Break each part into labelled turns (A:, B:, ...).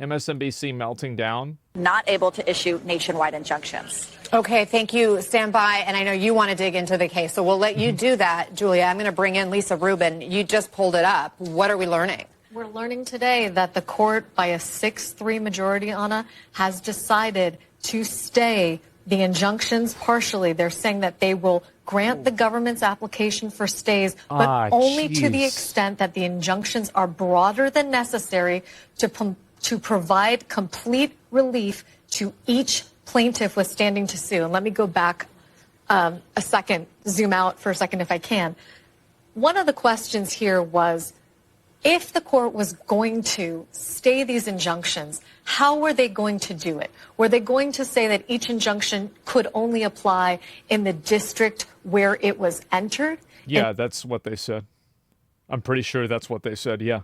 A: MSNBC melting down.
B: Not able to issue nationwide injunctions.
C: Okay, thank you. Stand by. And I know you want to dig into the case, so we'll let you do that, Julia. I'm going to bring in Lisa Rubin. You just pulled it up. What are we learning?
D: We're learning today that the court, by a 6-3 majority, Anna, has decided to stay the injunctions partially. They're saying that they will grant the government's application for stays, but only to the extent that the injunctions are broader than necessary to provide complete relief to each plaintiff withstanding to sue. And let me go back a second, zoom out for a second if I can. One of the questions here was, if the court was going to stay these injunctions, how were they going to do it? Were they going to say that each injunction could only apply in the district where it was entered?
A: Yeah, that's what they said. I'm pretty sure that's what they said, yeah.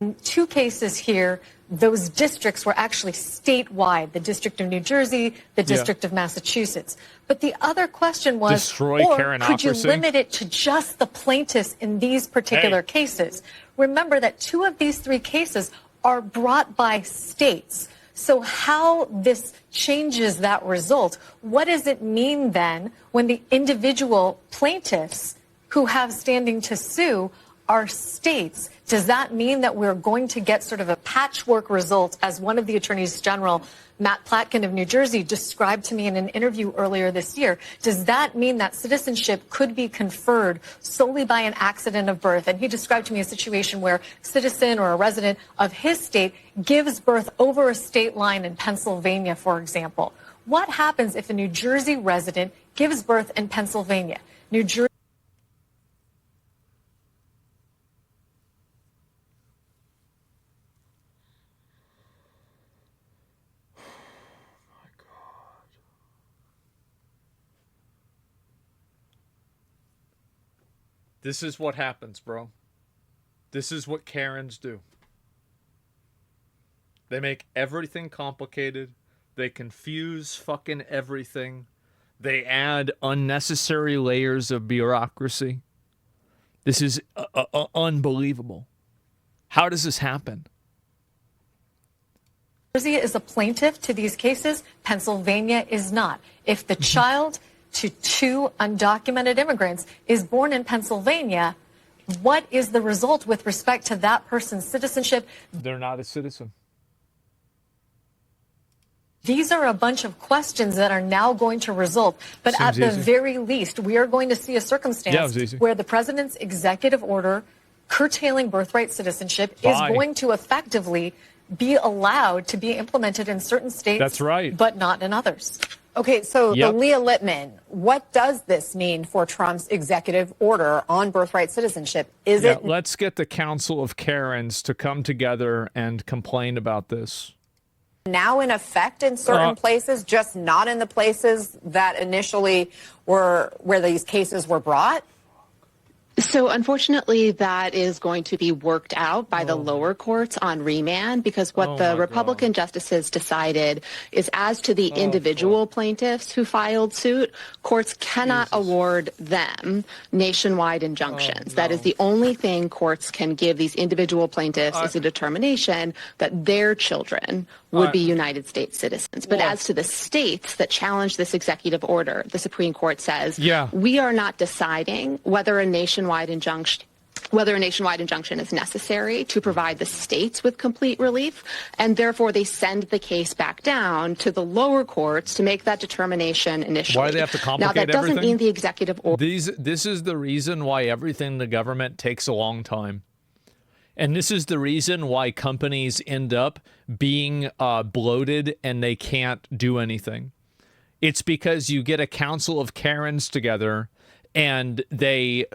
D: In 2 cases here, those districts were actually statewide, the District of New Jersey, the District of Massachusetts. But the other question was, could you limit it to just the plaintiffs in these particular cases? Remember that 2 of these 3 cases are brought by states. So how this changes that result, what does it mean then when the individual plaintiffs who have standing to sue are states? Does that mean that we're going to get sort of a patchwork result, as one of the attorneys general, Matt Platkin of New Jersey, described to me in an interview earlier this year? Does that mean that citizenship could be conferred solely by an accident of birth? And he described to me a situation where a citizen or a resident of his state gives birth over a state line in Pennsylvania, for example. What happens if a New Jersey resident gives birth in Pennsylvania? New Jersey
A: This is what happens, bro. This is what Karens do. They make everything complicated. They confuse fucking everything. They add unnecessary layers of bureaucracy. This is unbelievable. How does this happen?
D: Jersey is a plaintiff to these cases. Pennsylvania is not. If the child to 2 undocumented immigrants is born in Pennsylvania, what is the result with respect to that person's citizenship?
A: They're not a citizen.
D: These are a bunch of questions that are now going to result. But at the very least, we are going to see a circumstance where the president's executive order curtailing birthright citizenship is going to effectively be allowed to be implemented in certain states.
A: That's right.
D: But not in others.
C: Okay, so the Leah Littman, what does this mean for Trump's executive order on birthright citizenship? Is it?
A: Let's get the Council of Karens to come together and complain about this.
C: Now in effect in certain places, just not in the places that initially were where these cases were brought?
E: So unfortunately, that is going to be worked out by the lower courts on remand, because what the Republican justices decided is, as to the individual plaintiffs who filed suit, courts cannot award them nationwide injunctions. That is the only thing courts can give these individual plaintiffs, is a determination that their children would be United States citizens. But as to the states that challenge this executive order, the Supreme Court says, we are not deciding whether a nationwide injunction is necessary to provide the states with complete relief, and therefore they send the case back down to the lower courts to make that determination initially.
A: Why do they have to complicate
E: everything? Now, that doesn't mean the executive order...
A: This is the reason why everything in the government takes a long time. And this is the reason why companies end up being bloated and they can't do anything. It's because you get a council of Karens together and they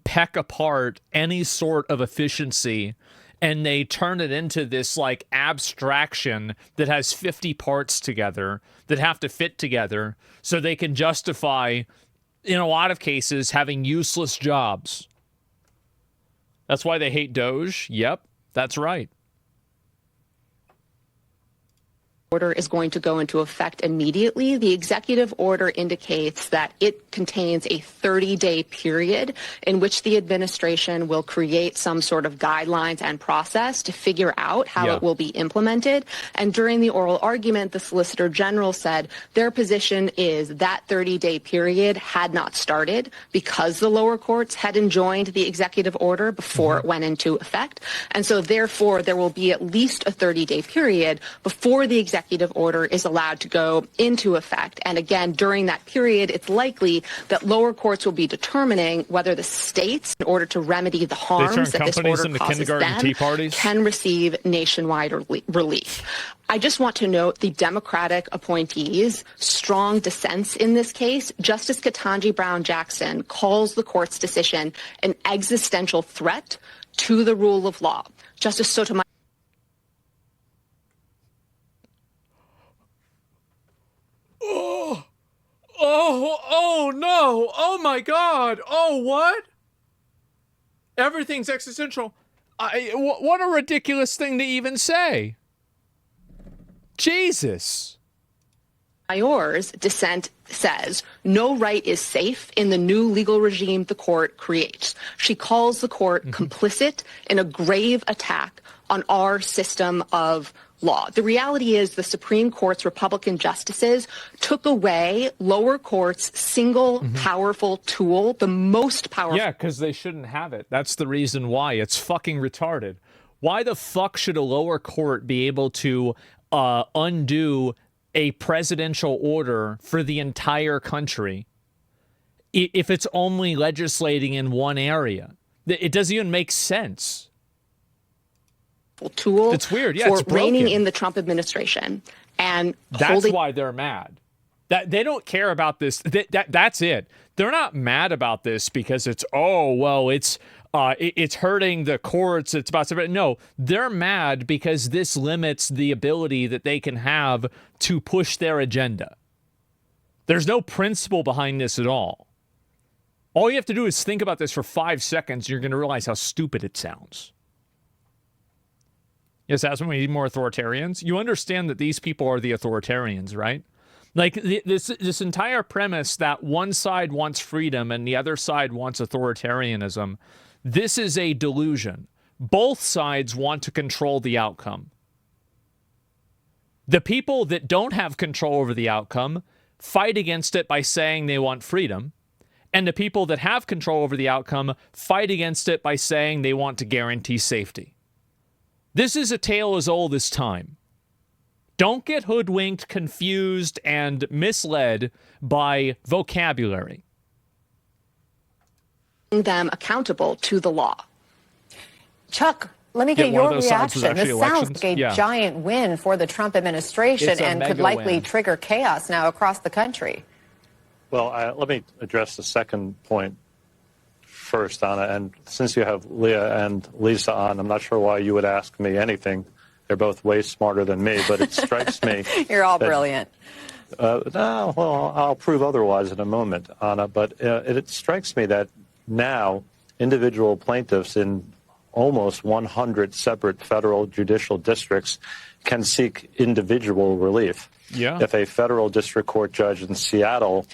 A: peck apart any sort of efficiency, and they turn it into this like abstraction that has 50 parts together that have to fit together so they can justify, in a lot of cases, having useless jobs. That's why they hate Doge. Yep, that's right.
E: order is going to go into effect immediately. The executive order indicates that it contains a 30-day period in which the administration will create some sort of guidelines and process to figure out how it will be implemented. And during the oral argument, the Solicitor General said their position is that 30-day period had not started because the lower courts had enjoined the executive order before it went into effect. And so therefore, there will be at least a 30-day period before the executive order is allowed to go into effect. And again, during that period, it's likely that lower courts will be determining whether the states, in order to remedy the harms that this order causes them, can receive nationwide relief. I just want to note the Democratic appointees' strong dissents in this case. Justice Ketanji Brown Jackson calls the court's decision an existential threat to the rule of law. Justice Sotomayor.
A: Oh no. Oh my God. Oh, what? Everything's existential. What a ridiculous thing to even say. Jesus.
E: Sotomayor's dissent says no right is safe in the new legal regime the court creates. She calls the court complicit in a grave attack on our system of law. The reality is the Supreme Court's Republican justices took away lower courts' single powerful tool, the most powerful.
A: Yeah, because they shouldn't have it. That's the reason why. It's fucking retarded. Why the fuck should a lower court be able to undo a presidential order for the entire country if it's only legislating in one area? It doesn't even make sense.
E: Tool
A: it's weird. Yeah,
E: for
A: it's broken.
E: reigning in the Trump administration. And
A: that's why they're mad. That they don't care about this. That's it. They're not mad about this because it's it's hurting the courts. It's about to. No, they're mad because this limits the ability that they can have to push their agenda. There's no principle behind this at all. All you have to do is think about this for 5 seconds. And you're going to realize how stupid it sounds. Yes, Asmongold, we need more authoritarians. You understand that these people are the authoritarians, right? Like this entire premise that one side wants freedom and the other side wants authoritarianism, this is a delusion. Both sides want to control the outcome. The people that don't have control over the outcome fight against it by saying they want freedom, and the people that have control over the outcome fight against it by saying they want to guarantee safety. This is a tale as old as time. Don't get hoodwinked, confused, and misled by vocabulary.
E: Them accountable to the law.
C: Chuck, let me get your reaction. This sounds like a giant win for the Trump administration and could likely trigger chaos now across the country.
F: Well, let me address the second point first, Anna. And since you have Leah and Lisa on, I'm not sure why you would ask me anything. They're both way smarter than me, but it strikes me.
C: You're all brilliant.
F: No, well, I'll prove otherwise in a moment, Anna. But it strikes me that now individual plaintiffs in almost 100 separate federal judicial districts can seek individual relief.
A: Yeah.
F: If a federal district court judge in Seattle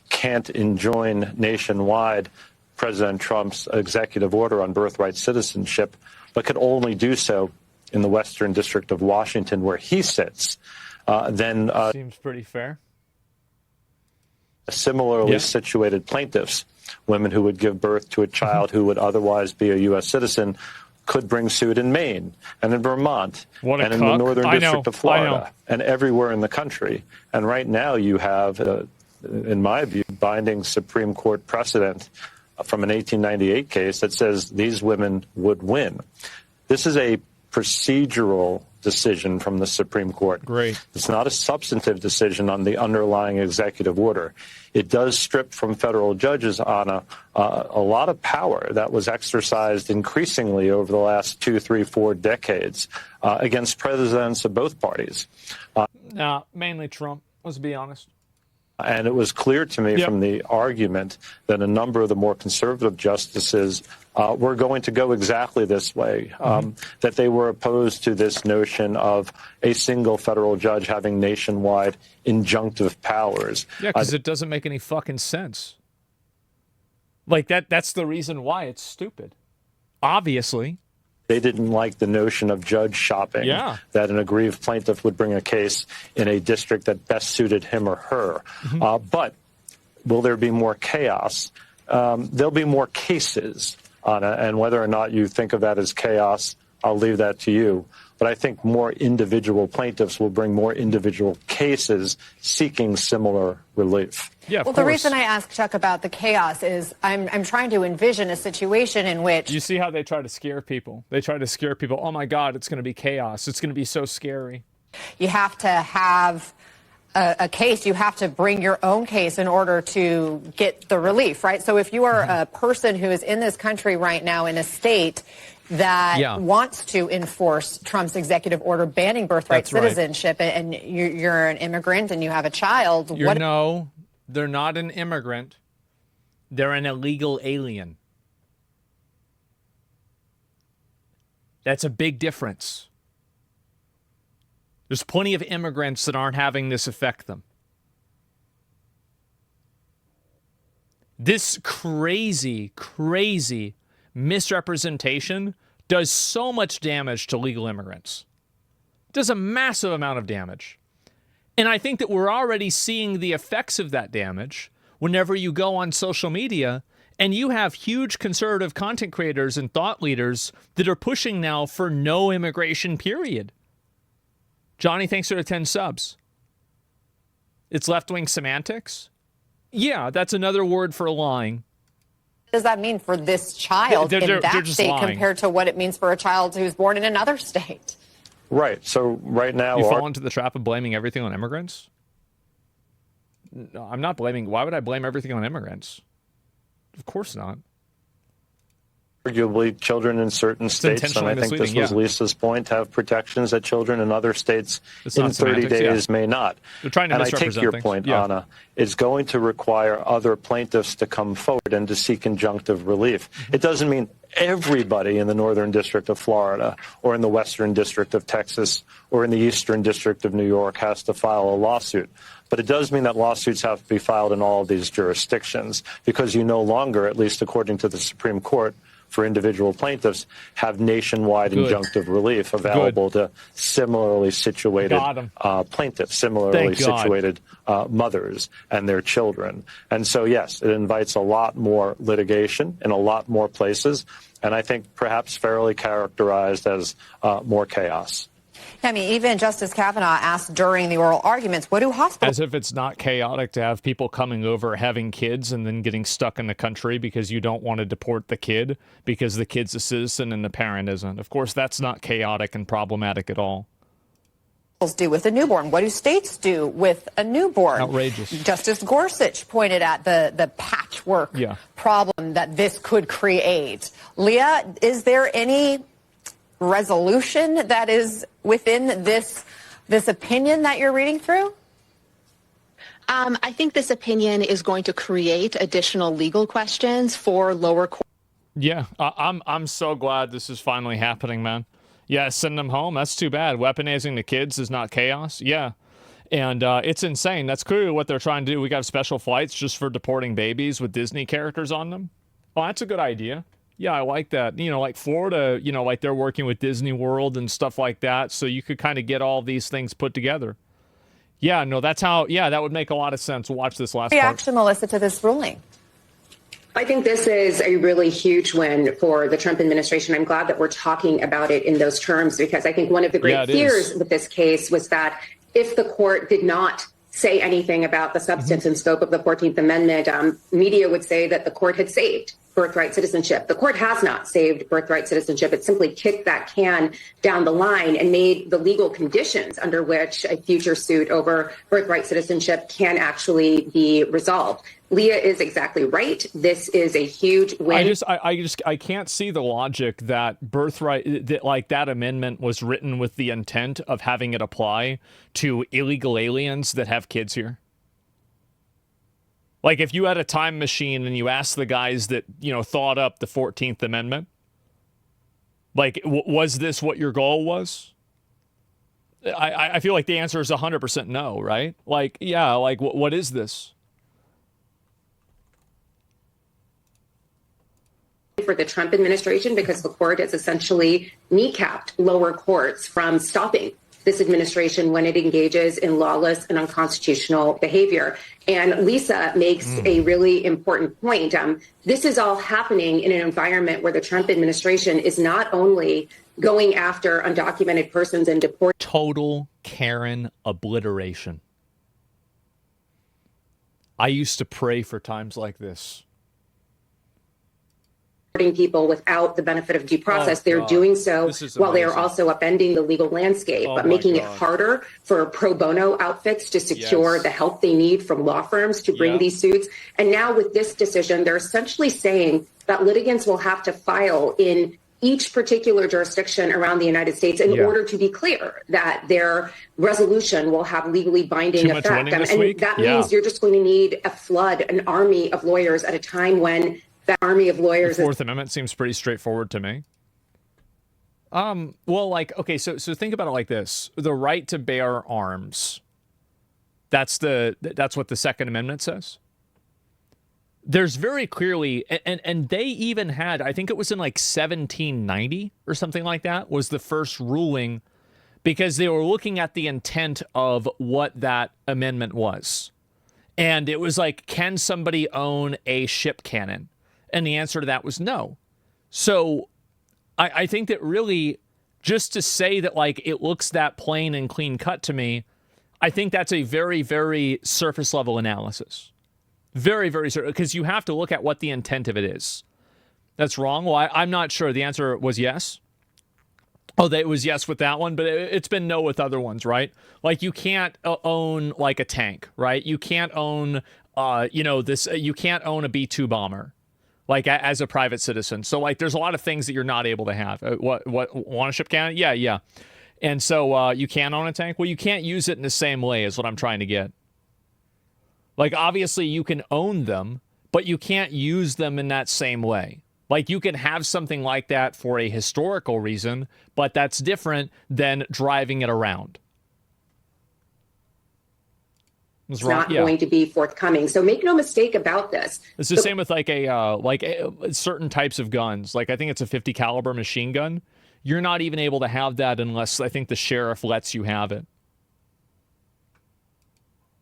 F: can't enjoin nationwide President Trump's executive order on birthright citizenship, but could only do so in the Western District of Washington where he sits, then...
A: Seems pretty fair.
F: Similarly situated plaintiffs, women who would give birth to a child who would otherwise be a U.S. citizen, could bring suit in Maine and in Vermont and in the Northern District of Florida and everywhere in the country. And right now you have, in my view, binding Supreme Court precedent from an 1898 case that says these women would win. This is a procedural decision from the Supreme Court.
A: Great.
F: It's not a substantive decision on the underlying executive order. It does strip from federal judges, Anna, a lot of power that was exercised increasingly over the last 2, 3, 4 decades against presidents of both parties.
A: Mainly Trump, let's be honest.
F: And it was clear to me from the argument that a number of the more conservative justices were going to go exactly this way, that they were opposed to this notion of a single federal judge having nationwide injunctive powers.
A: Yeah, because it doesn't make any fucking sense. Like, that's the reason why it's stupid. Obviously.
F: They didn't like the notion of judge shopping, that an aggrieved plaintiff would bring a case in a district that best suited him or her. But will there be more chaos? There'll be more cases, Anna, and whether or not you think of that as chaos, I'll leave that to you. But I think more individual plaintiffs will bring more individual cases seeking similar relief.
C: Yeah, well, the reason I asked Chuck about the chaos is I'm trying to envision a situation in which...
A: You see how they try to scare people. They try to scare people. Oh, my God, it's going to be chaos. It's going to be so scary.
C: You have to have a case. You have to bring your own case in order to get the relief, right? So if you are a person who is in this country right now in a state that wants to enforce Trump's executive order banning birthright citizenship, and you're an immigrant and you have a child.
A: No, they're not an immigrant. They're an illegal alien. That's a big difference. There's plenty of immigrants that aren't having this affect them. This crazy, crazy misrepresentation does so much damage to legal immigrants. It does a massive amount of damage. And I think that we're already seeing the effects of that damage whenever you go on social media and you have huge conservative content creators and thought leaders that are pushing now for no immigration, period. Johnny, thanks for the 10 subs. It's left-wing semantics? Yeah, that's another word for lying.
C: What does that mean for this child in that state compared to what it means for a child who's born in another state?
F: Right. So right now...
A: You fall into the trap of blaming everything on immigrants? No, I'm not blaming... Why would I blame everything on immigrants? Of course not.
F: Arguably, children in certain states, and I think this was Lisa's point, have protections that children in other states in 30 days may not.
A: They're trying to misrepresent
F: I take your point, Anna. It's going to require other plaintiffs to come forward and to seek injunctive relief. It doesn't mean everybody in the Northern District of Florida or in the Western District of Texas or in the Eastern District of New York has to file a lawsuit. But it does mean that lawsuits have to be filed in all of these jurisdictions because you no longer, at least according to the Supreme Court, for individual plaintiffs, have nationwide injunctive relief available to similarly situated plaintiffs, similarly situated mothers and their children. And so, yes, it invites a lot more litigation in a lot more places, and I think perhaps fairly characterized as more chaos.
C: I mean, even Justice Kavanaugh asked during the oral arguments, what do hospitals...
A: As if it's not chaotic to have people coming over, having kids, and then getting stuck in the country because you don't want to deport the kid because the kid's a citizen and the parent isn't. Of course, that's not chaotic and problematic at all.
C: Do with a newborn? What do states do with a newborn?
A: Outrageous.
C: Justice Gorsuch pointed at the patchwork problem that this could create. Leah, is there any resolution that is within this opinion that you're reading through?
E: I think this opinion is going to create additional legal questions for lower court.
A: Yeah, I'm so glad this is finally happening, man. Yeah, send them home. That's too bad. Weaponizing the kids is not chaos. Yeah. And it's insane. That's clearly what they're trying to do. We got special flights just for deporting babies with Disney characters on them. Oh, that's a good idea. Yeah, I like that. You know, like Florida, you know, like they're working with Disney World and stuff like that. So you could kind of get all these things put together. Yeah, no, that's how, that would make a lot of sense. We'll watch this last
C: reaction, Melissa, to this ruling.
G: I think this is a really huge win for the Trump administration. I'm glad that we're talking about it in those terms, because I think one of the great fears with this case was that if the court did not say anything about the substance and scope of the 14th Amendment, media would say that the court had saved birthright citizenship. The court has not saved birthright citizenship. It simply kicked that can down the line and made the legal conditions under which a future suit over birthright citizenship can actually be resolved. Leah is exactly right. This is a huge win.
A: I can't see the logic that birthright, that amendment was written with the intent of having it apply to illegal aliens that have kids here. Like, if you had a time machine and you asked the guys that, thought up the 14th Amendment, like, was this what your goal was? I feel like the answer is 100% no, right? Like, yeah, like, what is this?
G: For the Trump administration, because the court has essentially kneecapped lower courts from stopping this administration when it engages in lawless and unconstitutional behavior. And Lisa makes a really important point. This is all happening in an environment where the Trump administration is not only going after undocumented persons and deporting
A: total Karen obliteration. I used to pray for times like this.
G: People without the benefit of due process. They're doing so while they are also upending the legal landscape, but making it harder for pro bono outfits to secure the help they need from law firms to bring these suits. And now with this decision, they're essentially saying that litigants will have to file in each particular jurisdiction around the United States in order to be clear that their resolution will have legally binding effect. And that means you're just going to need a flood, an army of lawyers at a time when that army of lawyers.
A: The Fourth Amendment seems pretty straightforward to me. Well, like, okay, so think about it like this: the right to bear arms. That's what the Second Amendment says. There's very clearly, and they even had, I think it was in like 1790 or something like that, was the first ruling, because they were looking at the intent of what that amendment was. And it was like, can somebody own a ship cannon? And the answer to that was no. So I think that really, just to say that like it looks that plain and clean cut to me, I think that's a very, very surface level analysis. Very, very certain, because you have to look at what the intent of it is. That's wrong. Well, I'm not sure. The answer was yes. Oh, it was yes with that one, but it's been no with other ones, right? Like, you can't own like a tank, right? You can't own, you can't own a B-2 bomber, like as a private citizen. So like, there's a lot of things that you're not able to have. What want a ship cannon? Yeah. And so you can own a tank. Well, you can't use it in the same way, is what I'm trying to get. Like, obviously you can own them, but you can't use them in that same way. Like, you can have something like that for a historical reason, but that's different than driving it around.
G: It's not going to be forthcoming. So make no mistake about this.
A: It's the same with like certain types of guns. Like, I think it's a 50 caliber machine gun. You're not even able to have that unless I think the sheriff lets you have it.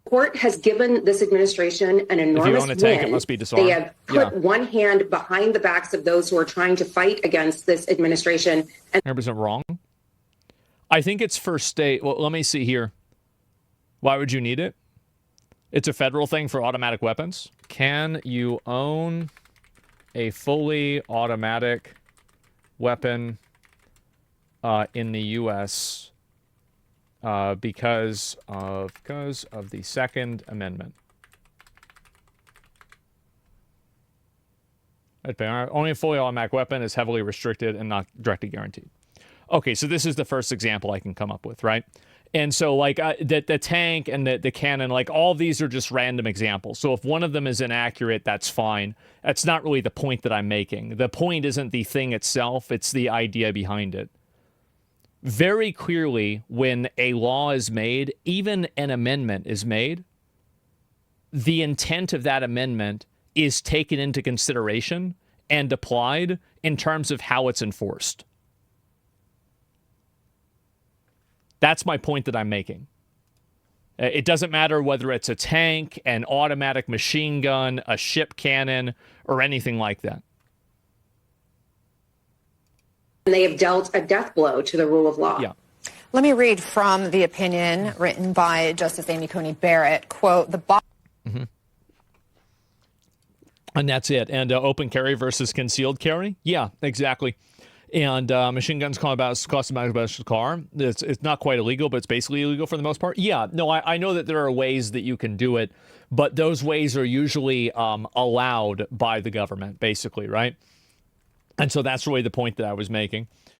G: Court has given this administration an enormous win. If you own a tank, it must be disarmed. They have put one hand behind the backs of those who are trying to fight against this administration.
A: 100% wrong. I think it's for state. Well, let me see here. Why would you need it? It's a federal thing for automatic weapons. Can you own a fully automatic weapon in the U.S. Because of the Second Amendment? Only a fully automatic weapon is heavily restricted and not directly guaranteed. Okay, so this is the first example I can come up with, right? And so, like, the tank and the cannon, like, all of these are just random examples. So if one of them is inaccurate, that's fine. That's not really the point that I'm making. The point isn't the thing itself, it's the idea behind it. Very clearly, when a law is made, even an amendment is made, the intent of that amendment is taken into consideration and applied in terms of how it's enforced. That's my point that I'm making. It doesn't matter whether it's a tank, an automatic machine gun, a ship cannon, or anything like that.
G: And they have dealt a death blow to the rule of law.
A: Yeah.
C: Let me read from the opinion written by Justice Amy Coney Barrett. Quote,
A: Mm-hmm. And that's it. And open carry versus concealed carry? Yeah, exactly. And machine guns cost about a car. It's not quite illegal, but it's basically illegal for the most part. Yeah, no, I know that there are ways that you can do it, but those ways are usually allowed by the government, basically, right? And so that's really the point that I was making.